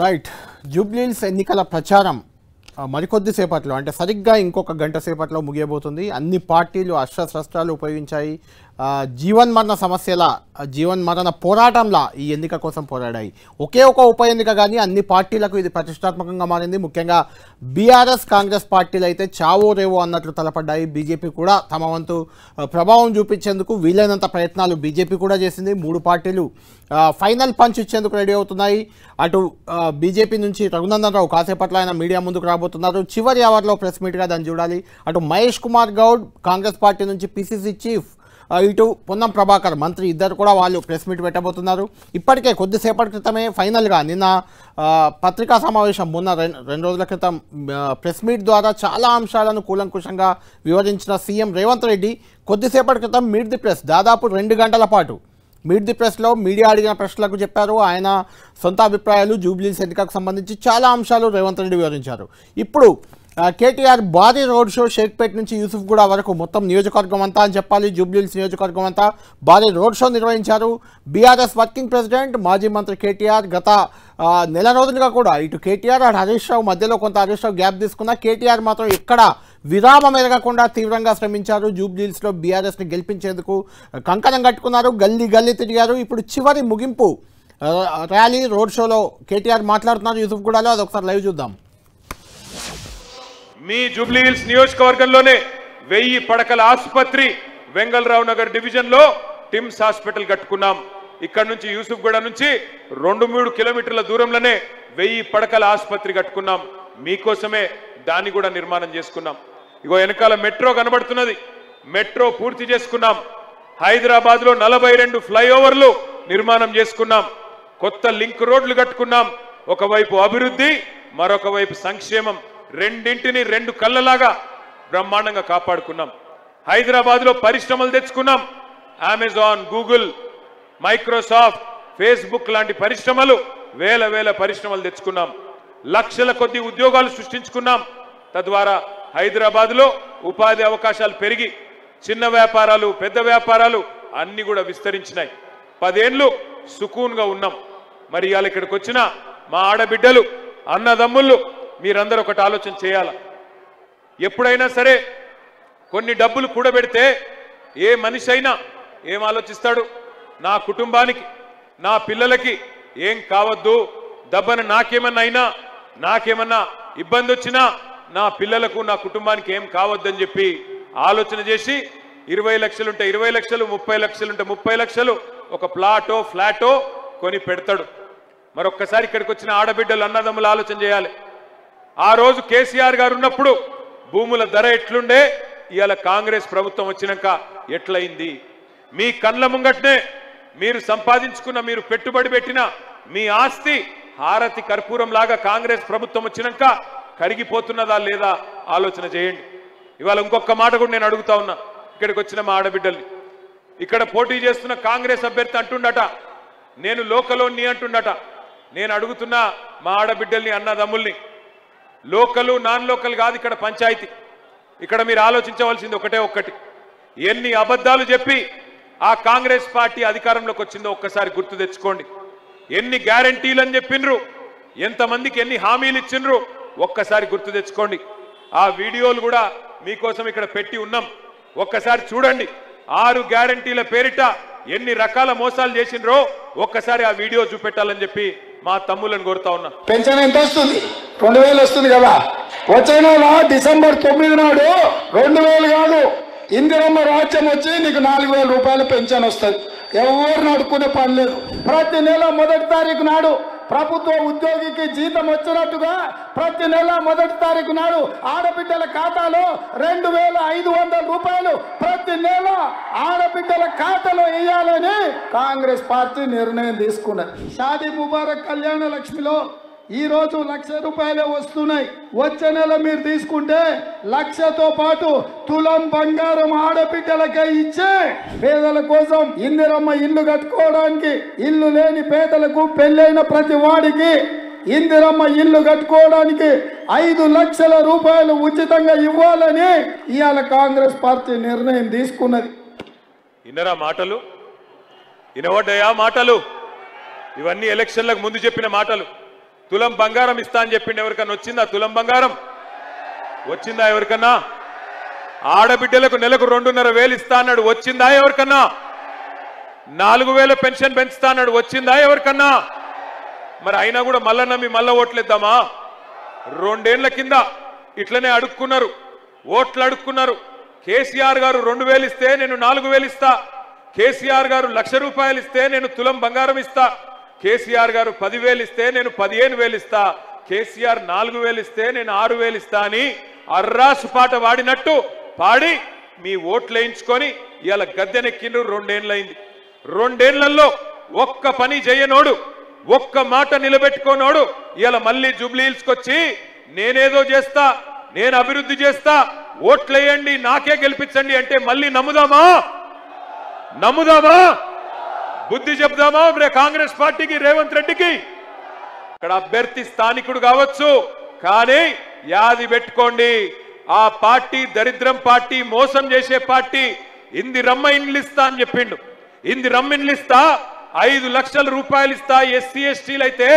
Right. Jubilee Hills ఎన్నికల ప్రచారం మరికొద్ది సేపట్లో అంటే సరిగ్గా ఇంకొక గంట సేపట్లో ముగియబోతుంది. అన్ని పార్టీలు అస్త్రశస్త్రాలు ఉపయోగించాయి. జీవన్మరణ సమస్యల జీవన్మరణ పోరాటంలా ఈ ఎన్నిక కోసం పోరాడాయి. ఒకే ఒక ఉప ఎన్నిక కానీ అన్ని పార్టీలకు ఇది ప్రతిష్టాత్మకంగా మారింది. ముఖ్యంగా బీఆర్ఎస్ కాంగ్రెస్ పార్టీలు అయితే చావో రేవో అన్నట్లు తలపడ్డాయి. బీజేపీ కూడా తమ వంతు ప్రభావం చూపించేందుకు వీలైనంత ప్రయత్నాలు బీజేపీ కూడా చేసింది. మూడు పార్టీలు ఫైనల్ పంచ్ ఇచ్చేందుకు రెడీ అవుతున్నాయి. అటు బీజేపీ నుంచి రఘునందన్ రావు కాసేపట్లో ఆయన మీడియా ముందుకు రాబోతున్నారు. చివరి అవర్లో ప్రెస్ మీట్గా దాన్ని చూడాలి. అటు మహేష్ కుమార్ గౌడ్ కాంగ్రెస్ పార్టీ నుంచి పిసిసి చీఫ్, ఇటు పొన్నం ప్రభాకర్ మంత్రి ఇద్దరు కూడా వాళ్ళు ప్రెస్ మీట్ పెట్టబోతున్నారు. ఇప్పటికే కొద్దిసేపటి క్రితమే ఫైనల్గా నిన్న పత్రికా సమావేశం మొన్న రెండు రోజుల క్రితం ప్రెస్ మీట్ ద్వారా చాలా అంశాలను కూలంకుషంగా వివరించిన సీఎం రేవంత్ రెడ్డి కొద్దిసేపటి క్రితం మీట్ ది ప్రెస్ దాదాపు 2 గంటల పాటు మీట్ ది ప్రెస్లో మీడియా అడిగిన ప్రశ్నలకు చెప్పారు. ఆయన సొంత అభిప్రాయాలు జూబ్లీహిల్స్ ఎన్నికకు సంబంధించి చాలా అంశాలు రేవంత్ రెడ్డి వివరించారు. ఇప్పుడు కేటీఆర్ భారీ రోడ్ షో షేక్పేట్ నుంచి యూసుఫ్గూడ వరకు మొత్తం నియోజకవర్గం అంతా అని చెప్పాలి. జూబ్లీహిల్స్ నియోజకవర్గం అంతా భారీ రోడ్ షో నిర్వహించారు. బీఆర్ఎస్ వర్కింగ్ ప్రెసిడెంట్ మాజీ మంత్రి కేటీఆర్ గత నెల రోజులుగా కూడా ఇటు కేటీఆర్ అటు హరీష్ రావు మధ్యలో కొంత హరీష్ రావు గ్యాప్ తీసుకున్న కేటీఆర్ మాత్రం ఎక్కడ విరామం ఎరగకుండా తీవ్రంగా శ్రమించారు. జూబ్లీహిల్స్లో బీఆర్ఎస్ని గెలిపించేందుకు కంకణం కట్టుకున్నారు. గల్లీ గల్లీ తిరిగారు. ఇప్పుడు చివరి ముగింపు ర్యాలీ రోడ్ షోలో కేటీఆర్ మాట్లాడుతున్నారు యూసుఫ్గూడలో. అదొకసారి లైవ్ చూద్దాం. మీ జూబ్లీహిల్స్ నియోజకవర్గంలోనే 1000 పడకల ఆసుపత్రి వెంగళరావు నగర్ డివిజన్ లో టిమ్స్ హాస్పిటల్ కట్టుకున్నాం. ఇక్కడ నుంచి యూసుఫ్గూడ నుంచి 2-3 కిలోమీటర్ల దూరంలోనే 1000 పడకల ఆసుపత్రి కట్టుకున్నాం. మీకోసమే దాన్ని కూడా నిర్మాణం చేసుకున్నాం. ఇగో వెనకాల మెట్రో కనబడుతున్నది. మెట్రో పూర్తి చేసుకున్నాం. హైదరాబాద్ లో 42 ఫ్లైఓవర్లు నిర్మాణం చేసుకున్నాం. కొత్త లింక్ రోడ్లు కట్టుకున్నాం. ఒకవైపు అభివృద్ధి, మరొక వైపు సంక్షేమం, రెండింటిని 2 కళ్ళలాగా బ్రహ్మాండంగా కాపాడుకున్నాం. హైదరాబాద్ లో పరిశ్రమలు తెచ్చుకున్నాం. అమెజాన్, గూగుల్, మైక్రోసాఫ్ట్, ఫేస్బుక్ లాంటి పరిశ్రమలు వేల పరిశ్రమలు తెచ్చుకున్నాం. లక్షల కొద్ది ఉద్యోగాలు సృష్టించుకున్నాం. తద్వారా హైదరాబాద్ లో ఉపాధి అవకాశాలు పెరిగి చిన్న వ్యాపారాలు, పెద్ద వ్యాపారాలు అన్ని కూడా విస్తరించినాయి. 10 ఏళ్లు సుకూన్గా ఉన్నాం. మరి ఇవాళ ఇక్కడికి వచ్చిన మా ఆడబిడ్డలు, అన్నదమ్ముళ్ళు మీరందరూ ఒకటి ఆలోచన చేయాల. ఎప్పుడైనా సరే కొన్ని డబ్బులు కూడబెడితే ఏ మనిషి అయినా ఏం ఆలోచిస్తాడు? నా కుటుంబానికి, నా పిల్లలకి ఏం కావద్దు, దబ్బన నాకేమన్నా అయినా, నాకేమన్నా ఇబ్బంది వచ్చినా నా పిల్లలకు, నా కుటుంబానికి ఏం కావద్దని చెప్పి ఆలోచన చేసి 20 లక్షలుంటే 20 లక్షలు, 30 లక్షలుంటే 30 లక్షలు ఒక ప్లాటో ఫ్లాటో కొని పెడతాడు. మరొక్కసారి ఇక్కడికి వచ్చిన ఆడబిడ్డలు, అన్నదమ్ములు ఆలోచన చేయాలి. ఆ రోజు కేసీఆర్ గారు ఉన్నప్పుడు భూముల ధర ఎట్లుండే, ఇవాళ కాంగ్రెస్ ప్రభుత్వం వచ్చినాక ఎట్లయింది? మీ కళ్ళ ముంగట్నే మీరు సంపాదించుకున్న, మీరు పెట్టుబడి పెట్టిన మీ ఆస్తి హారతి కర్పూరం లాగా కాంగ్రెస్ ప్రభుత్వం వచ్చినాక కరిగిపోతున్నదా లేదా ఆలోచన చేయండి. ఇవాళ ఇంకొక మాట కూడా నేను అడుగుతా ఉన్నా ఇక్కడికి వచ్చిన మా ఆడబిడ్డల్ని. ఇక్కడ పోటీ చేస్తున్న కాంగ్రెస్ అభ్యర్థి అంటుండట నేను లోకలోని అంటుండట. నేను అడుగుతున్నా మా ఆడబిడ్డల్ని, అన్నదమ్ముల్ని, లోకలు నాన్ లోకల్ కాదు ఇక్కడ పంచాయతీ. ఇక్కడ మీరు ఆలోచించవలసింది ఒక్కటి. ఎన్ని అబద్ధాలు చెప్పి ఆ కాంగ్రెస్ పార్టీ అధికారంలోకి వచ్చిందో ఒక్కసారి గుర్తు తెచ్చుకోండి. ఎన్ని గ్యారంటీలు అని చెప్పిండ్రు, ఎంతమందికి ఎన్ని హామీలు ఇచ్చిండ్రు ఒక్కసారి గుర్తు తెచ్చుకోండి. ఆ వీడియోలు కూడా మీకోసం ఇక్కడ పెట్టి ఉన్నాం. ఒక్కసారి చూడండి. 6 గ్యారంటీల పేరిట ఎన్ని రకాల మోసాలు చేసిండ్రో ఒక్కసారి ఆ వీడియో చూపెట్టాలని చెప్పి మా తమ్ములను కోరుతా ఉన్నా. పెన్షన్ ఎంత వస్తుంది? 2000 వస్తుంది కదా. వచ్చే నెల డిసెంబర్ 9 నాడు 2000 కాదు, ఇందిరమ్మ రాజ్యం వచ్చి నీకు 4000 రూపాయల పెన్షన్ వస్తుంది. ఎవరిని అడుక్కునే పని లేదు. ప్రతి నెల 1వ తారీఖు నాడు ప్రభుత్వ ఉద్యోగికి జీతం వచ్చినట్టుగా ప్రతి నెల 1వ తారీఖు నాడు ఆడబిడ్డల ఖాతాలో 2500 రూపాయలు ప్రతి నెల ఆడబిడ్డల ఖాతాలో వేయాలని కాంగ్రెస్ పార్టీ నిర్ణయం తీసుకున్నది. షాదీ ముబారక్ కళ్యాణ లక్ష్మిలో ఈ రోజు 1,00,000 రూపాయలే వస్తున్నాయి. వచ్చే నెల మీరు తీసుకుంటే 1,00,000తో పాటు తులం బంగారం ఆడబిడ్డలకే ఇచ్చే పేదల కోసం ఇందిరమ్మ ఇల్లు కట్టుకోవడానికి, ఇల్లు లేని పేదలకు, పెళ్ళైన ప్రతి వాడికి ఇందిరమ్మ ఇల్లు కట్టుకోవడానికి 5 లక్షల రూపాయలు ఉచితంగా ఇవ్వాలని ఇవాళ కాంగ్రెస్ పార్టీ నిర్ణయం తీసుకున్నది. ఇన్నరా మాటలు, ఇనవడ్డాయా మాటలు? ఇవన్నీ ఎలక్షన్లకు ముందు చెప్పిన మాటలు. తులం బంగారం ఇస్తా అని చెప్పిండు. ఎవరికన్నా వచ్చిందా తులం బంగారం? వచ్చిందా ఎవరికన్నా? ఆడబిడ్డలకు నెలకు 2,500 ఇస్తా అన్నాడు. వచ్చిందా ఎవరికన్నా? 4,000 పెన్షన్ పెంచుతా అన్నాడు. వచ్చిందా ఎవరికన్నా? మరి అయినా కూడా మళ్ళా నమ్మి మళ్ళా ఓట్లేద్దామా? 2 ఏళ్ల కింద ఇట్లనే అడుక్కున్నారు, ఓట్లు అడుక్కున్నారు. కేసీఆర్ గారు 2,000 ఇస్తే నేను 4,000 ఇస్తా, కేసీఆర్ గారు 1,00,000 రూపాయలు ఇస్తే నేను తులం బంగారం ఇస్తా, కేసీఆర్ గారు 10,000 ఇస్తే నేను 15,000 ఇస్తా, కేసీఆర్ 4,000 ఇస్తే నేను 6,000 ఇస్తా అని అర్రాసు పాట వాడినట్టు పాడి మీ ఓట్లు వేయించుకొని ఇవాళ గద్దెనెక్కిండ్రు. 2 ఏళ్ళైంది. 2 ఏళ్లలో ఒక్క పని చేయనోడు, ఒక్క మాట నిలబెట్టుకోనోడు ఇవాళ మళ్ళీ జూబ్లీ హిల్స్కి వచ్చి నేనేదో చేస్తా, నేను అభివృద్ధి చేస్తా, ఓట్లేయండి నాకే గెలిపించండి అంటే మళ్ళీ నమ్ముదామా? బుద్ధి చెప్దామా కాంగ్రెస్ పార్టీకి, రేవంత్ రెడ్డికి? ఇక్కడ అభ్యర్థి స్థానికుడు కావచ్చు, కానీ యాది పెట్టుకోండి, ఆ పార్టీ దరిద్రం పార్టీ, మోసం చేసే పార్టీ. ఇందిరమ్మ ఇండ్లు ఇస్తా అని చెప్పిండు. ఇందిరమ్మ ఇండ్లు ఇస్తా, 5 లక్షల రూపాయలు ఇస్తా, ఎస్సీ ఎస్టీలు అయితే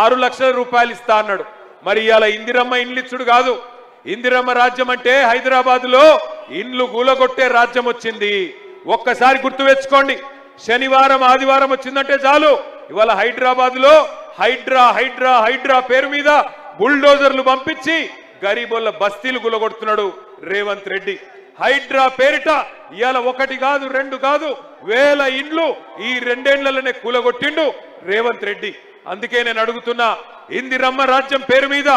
6 లక్షల రూపాయలు ఇస్తా అన్నాడు. మరి ఇవాళ ఇందిరమ్మ ఇండ్లు ఇచ్చుడు కాదు, ఇందిరమ్మ రాజ్యం అంటే హైదరాబాద్ లో ఇండ్లు గూలగొట్టే రాజ్యం వచ్చింది. ఒక్కసారి గుర్తు తెచ్చుకోండి. శనివారం ఆదివారం వచ్చిందంటే చాలు ఇవాళ హైదరాబాద్ లో హైడ్రా పేరు మీద బుల్డోజర్లు పంపించి గరీబోళ్ళ బస్తీలు గులగొడుతున్నాడు రేవంత్ రెడ్డి. హైడ్రా పేరిట ఇవాళ 1 కాదు 2 కాదు 1000 ఇండ్లు ఈ 2 ఏళ్లలోనే కూలగొట్టిండు రేవంత్ రెడ్డి. అందుకే నేను అడుగుతున్నా, ఇందిరమ్మ రాజ్యం పేరు మీద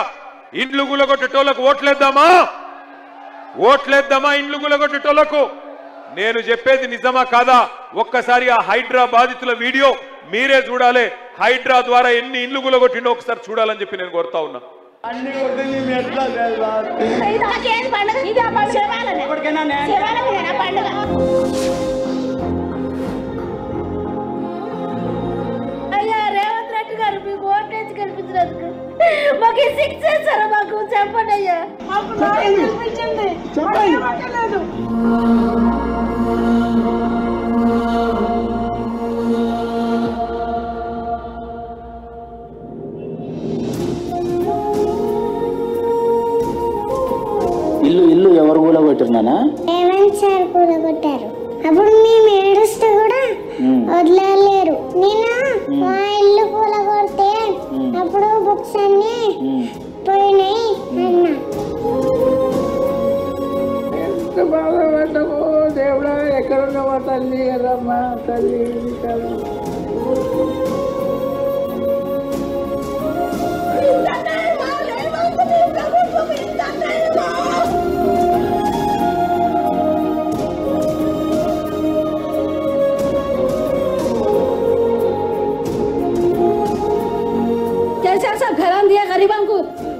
ఇండ్లు గులగొట్టేటోళ్లకు ఓట్లేద్దామా? ఇండ్లు గులగొట్టేటోళ్లకు? నేను చెప్పేది నిజమా కాదా? ఒక్కసారి ఆ హైడ్రా బాధితుల వీడియో మీరే చూడాలి. హైడ్రా ద్వారా ఎన్ని ఇండ్లు గులగొట్టిండో ఒకసారి చూడాలని చెప్పి నేను కోరుతా ఉన్నా. అయ్యా రేవంత్ రెడ్డి గారు మీకు ఓటేసి కల్పించినందుకు మాకు శిక్ష చేశారా? మాకు చెప్పండి అయ్యా. ఇల్లు ఎవరు కూలగొట్టినానా? రేవంత్ సార్ కూలగొట్టారు. అప్పుడు మేము ఏడుస్తూ కూడా వదిలేరు. నేను మా ఇల్లు కూలగొడితే అప్పుడు బుక్స్ అన్ని పోయినాయి అన్నా. ఎంత బాధపడ్డామో దేవుడా, ఎక్కడున్నావా తల్లి, ఎర్రమ్మా తల్లి.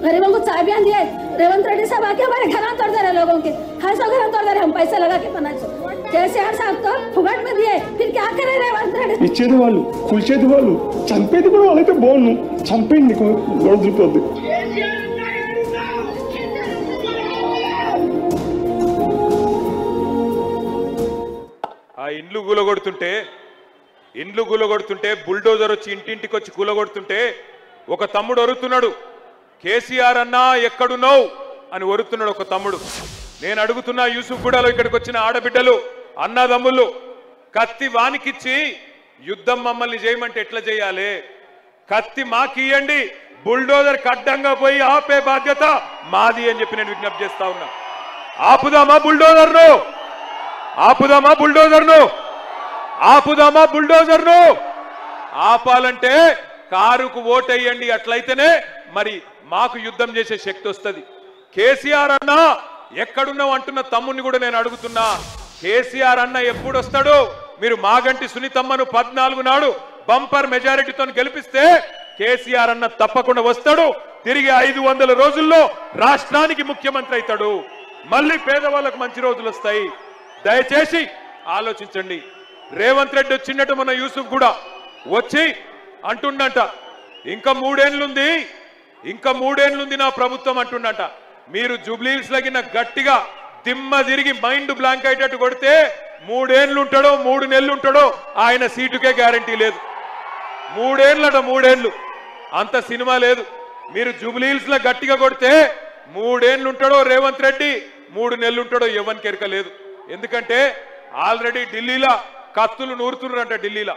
गरीबों को चाबियां दिए। रेवंत रेड्डी साहब आके हमारे घर तोड़ दे रहे लोगों के, हर सौ घर तोड़ दे रहे, हम पैसे लगा के बना। केसीआर साहब तो फुगट में दिए, फिर क्या करे रेवंत रेड्डी? ఇచ్చేది వాళ్ళు, కూల్చేది వాళ్ళు, చంపేది కూడా వాళ్ళైతే బాగుండు. చంపేయండి గొడవపోద్ది. ఆ ఇండ్లు కూలగొడుతుంటే బుల్డోజర్ వచ్చి ఇంటింటికి వచ్చి కూలగొడుతుంటే ఒక తమ్ముడు ఒరుతున్నాడు, కేసీఆర్ అన్నా ఎక్కడున్నావు అని ఒరుతున్నాడు ఒక తమ్ముడు. నేను అడుగుతున్నా, యూసుఫ్ గూడలో ఇక్కడికి వచ్చిన ఆడబిడ్డలు అన్నదమ్ముళ్ళు, కత్తి వానికిచ్చి యుద్ధం మమ్మల్ని చేయమంటే ఎట్లా చేయాలి? కత్తి మాకియండి, బుల్డోజర్ అడ్డంగా పోయి ఆపే బాధ్యత మాది అని చెప్పి నేను విజ్ఞప్తి చేస్తా ఉన్నా. ఆపుదామా బుల్డోజర్ను? ఆపాలంటే కారుకు ఓటేయండి, అట్లయితేనే మరి మాకు యుద్ధం చేసే శక్తి వస్తుంది. కేసీఆర్ అన్న ఎక్కడున్నావు అంటున్న తమ్ముని కూడా నేను అడుగుతున్నా, కేసీఆర్ అన్న ఎప్పుడు వస్తాడు? మీరు మాగంటి సునీతమ్మను 14 నాడు బంపర్ మెజారిటీతో గెలిపిస్తే కేసీఆర్ అన్న తప్పకుండా వస్తాడు. తిరిగి 500 రోజుల్లో రాష్ట్రానికి ముఖ్యమంత్రి అవుతాడు. మళ్ళీ పేదవాళ్ళకు మంచి రోజులు వస్తాయి. దయచేసి ఆలోచించండి. రేవంత్ రెడ్డి వచ్చినట్టు మన యూసుఫ్ కూడా వచ్చి అంటుండంట, ఇంకా 3 ఏళ్లుంది నా ప్రభుత్వం అంటుండంట. మీరు జూబ్లీహిల్స్ లగిన గట్టిగా దిమ్మ తిరిగి మైండ్ బ్లాంక్ అయ్యేటట్టు కొడితే 3 ఏళ్ళు ఉంటాడో 3 నెలలు ఉంటాడో ఆయన సీటుకే గ్యారంటీ లేదు. 3 ఏళ్ళట 3 ఏళ్ళు. అంత సినిమా లేదు. మీరు జూబ్లీహిల్స్ లో గట్టిగా కొడితే 3 ఏళ్ళు ఉంటాడో రేవంత్ రెడ్డి, 3 నెలలు ఉంటాడో ఎవరికి ఎరక లేదు. ఎందుకంటే ఆల్రెడీ ఢిల్లీలో కత్తులు నూరుతుర్రట, ఢిల్లీలో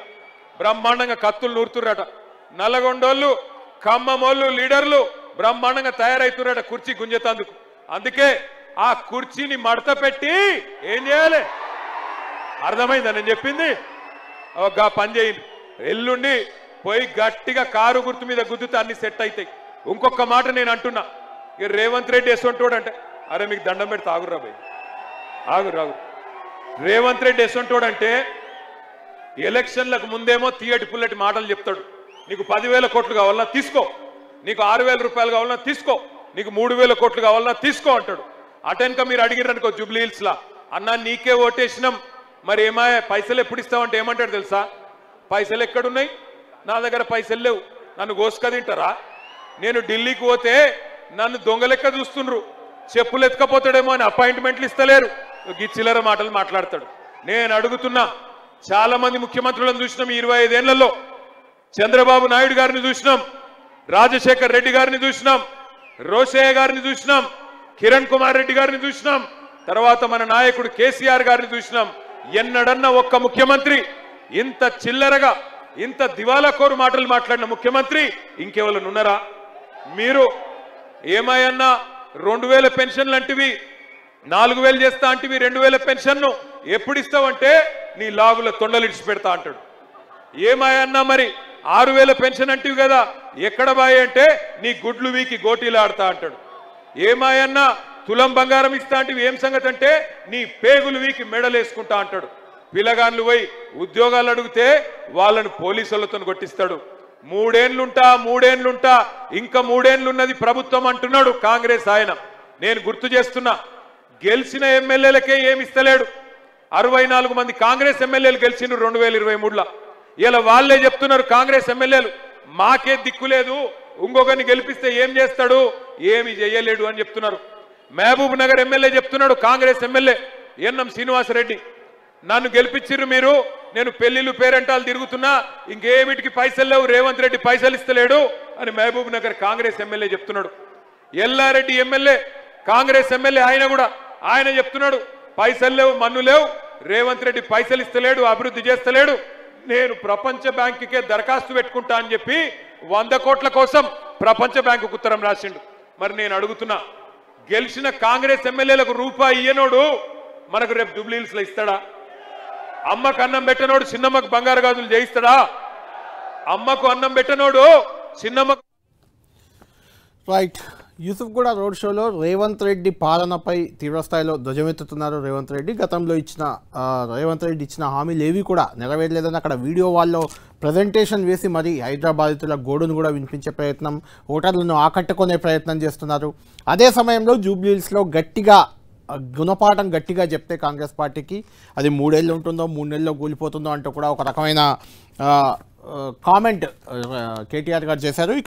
బ్రహ్మాండంగా కత్తులు నూరుతుర్రట. నల్లగొండోళ్ళు ఖమ్మమోళ్ళు లీడర్లు బ్రహ్మాండంగా తయారైతుర్రట కుర్చీ గుంజేతందుకు. అందుకే ఆ కుర్చీని మడత పెట్టి ఏం చేయాలి అర్థమైందా నేను చెప్పింది? ఒక పని చేయండి, ఎల్లుండి పోయి గట్టిగా కారు గుర్తు మీద గుద్దుతే అన్ని సెట్ అవుతాయి. ఇంకొక మాట నేను అంటున్నా, ఇక రేవంత్ రెడ్డి ఎసొంటోడు అంటే, అరే మీకు దండం పెడితే ఆగుర్రా భయ్, ఆగురు. రేవంత్ రెడ్డి ఎసొంటోడు అంటే ఎలక్షన్లకు ముందేమో తీయటి పుల్లటి మాటలు చెప్తాడు. నీకు 10,000 కోట్లు కావాలన్నా తీసుకో, నీకు 6,000 రూపాయలు కావాలన్నా తీసుకో, నీకు 3,000 కోట్లు కావాలన్నా తీసుకో అంటాడు. అటెన్క మీరు అడిగిరనుకో జూబ్లీహిల్స్ లా, అన్నా నీకే ఓటేసినాం మరి ఏమాయ పైసలు ఎప్పుడు ఇస్తావంటే ఏమంటాడు తెలుసా? పైసలు ఎక్కడున్నాయి, నా దగ్గర పైసలు లేవు, నన్ను గోసుక తింటారా? నేను ఢిల్లీకి పోతే నన్ను దొంగలెక్క చూస్తుండ్రు, చెప్పులు ఎత్తుకపోతాడేమో అని అపాయింట్మెంట్లు ఇస్తలేరు. ఈ చిల్లర మాటలు మాట్లాడతాడు. నేను అడుగుతున్నా, చాలా మంది ముఖ్యమంత్రులను చూసినాం 25 ఏళ్లలో. చంద్రబాబు నాయుడు గారిని చూసినాం, రాజశేఖర్ రెడ్డి గారిని చూసినాం, రోషయ్య గారిని చూసినాం, కిరణ్ కుమార్ రెడ్డి గారిని చూసినాం, తర్వాత మన నాయకుడు కేసీఆర్ గారిని చూసినాం. ఎన్నడన్నా ఒక్క ముఖ్యమంత్రి ఇంత చిల్లరగా ఇంత దివాలాకోరు మాటలు మాట్లాడిన ముఖ్యమంత్రి ఇంకెవరు ఉన్నారా? మీరు ఏమాయన్నా 2,000 పెన్షన్లు అంటివి, 4,000 చేస్తా అంటివి, 2,000 పెన్షన్ను ఎప్పుడు ఇస్తావంటే నీ లాగుల తొండలు ఇడిచి పెడతా అంటాడు. ఏమాయన్నా మరి 6,000 పెన్షన్ అంటివి కదా, ఎక్కడ బాయ్ అంటే నీ గుడ్లు వీకి గోటీలు ఆడతా అంటాడు. ఏమాయన్నా తులం బంగారం ఇస్తా అంటివి, ఏం సంగతి అంటే నీ పేగులు వీకి మెడలేసుకుంటా అంటాడు. పిల్లగాన్లు పోయి ఉద్యోగాలు అడిగితే వాళ్ళను పోలీసులతో కొట్టిస్తాడు. 3 ఏళ్లుంటా ఇంకా 3 ఏళ్లున్నది ప్రభుత్వం అంటున్నాడు కాంగ్రెస్ ఆయన. నేను గుర్తు చేస్తున్నా, గెలిచిన ఎమ్మెల్యేలకే ఏమిస్తలేడు. 64 మంది కాంగ్రెస్ ఎమ్మెల్యేలు గెలిచిండ్రు 2023లో. ఇలా వాళ్ళే చెప్తున్నారు కాంగ్రెస్ ఎమ్మెల్యేలు, మాకే దిక్కులేదు, ఇంకొకరిని గెలిపిస్తే ఏం చేస్తాడు, ఏమి చేయలేడు అని చెప్తున్నారు. మహబూబ్ నగర్ ఎమ్మెల్యే చెప్తున్నాడు, కాంగ్రెస్ ఎమ్మెల్యే ఎన్ఎం శ్రీనివాసరెడ్డి, నన్ను గెలిపించిర్రు మీరు, నేను పెళ్లిళ్ళు పేరెంటాలు తిరుగుతున్నా, ఇంకేమిటికి పైసలు లేవు, రేవంత్ రెడ్డి పైసలు ఇస్తలేడు అని మహబూబ్ నగర్ కాంగ్రెస్ ఎమ్మెల్యే చెప్తున్నాడు. ఎల్లారెడ్డి ఎమ్మెల్యే కాంగ్రెస్ ఎమ్మెల్యే ఆయన చెప్తున్నాడు, పైసలు లేవు, మన్ను లేవు, రేవంత్ రెడ్డి పైసలు ఇస్తలేడు, అభివృద్ధి చేస్తలేడు, నేను ప్రపంచ బ్యాంకుకే దరఖాస్తు పెట్టుకుంటా అని చెప్పి 100 కోట్ల కోసం ప్రపంచ బ్యాంకుకు ఉత్తరం రాసిండు. మరి నేను అడుగుతున్నా, గెలిచిన కాంగ్రెస్ ఎమ్మెల్యేలకు రూపాయి ఇయ్యనోడు మనకు రేపు జూబ్లీహిల్స్ లో ఇస్తాడా? అమ్మకు అన్నం పెట్టనోడు చిన్నమ్మకు బంగారు గాజులు చేయిస్తాడా? అమ్మకు అన్నం పెట్టనోడు చిన్నమ్మకు. రైట్, యూసుఫ్ కూడా రోడ్ షోలో రేవంత్ రెడ్డి పాలనపై తీవ్రస్థాయిలో ధ్వజమెత్తుతున్నారు. రేవంత్ రెడ్డి గతంలో రేవంత్ రెడ్డి ఇచ్చిన హామీలు ఏవి కూడా నెరవేరలేదని అక్కడ వీడియో వాళ్ళలో ప్రజెంటేషన్ వేసి మరి హైదరాబాదితుల గోడును కూడా వినిపించే ప్రయత్నం, ఓటర్లను ఆకట్టుకునే ప్రయత్నం చేస్తున్నారు. అదే సమయంలో జూబ్లీహిల్స్లో గుణపాఠం గట్టిగా చెప్తే కాంగ్రెస్ పార్టీకి అది 3 ఏళ్ళు ఉంటుందో 3 నెలల్లో కూలిపోతుందో అంటూ కూడా ఒక రకమైన కామెంట్ కేటీఆర్ గారు చేశారు.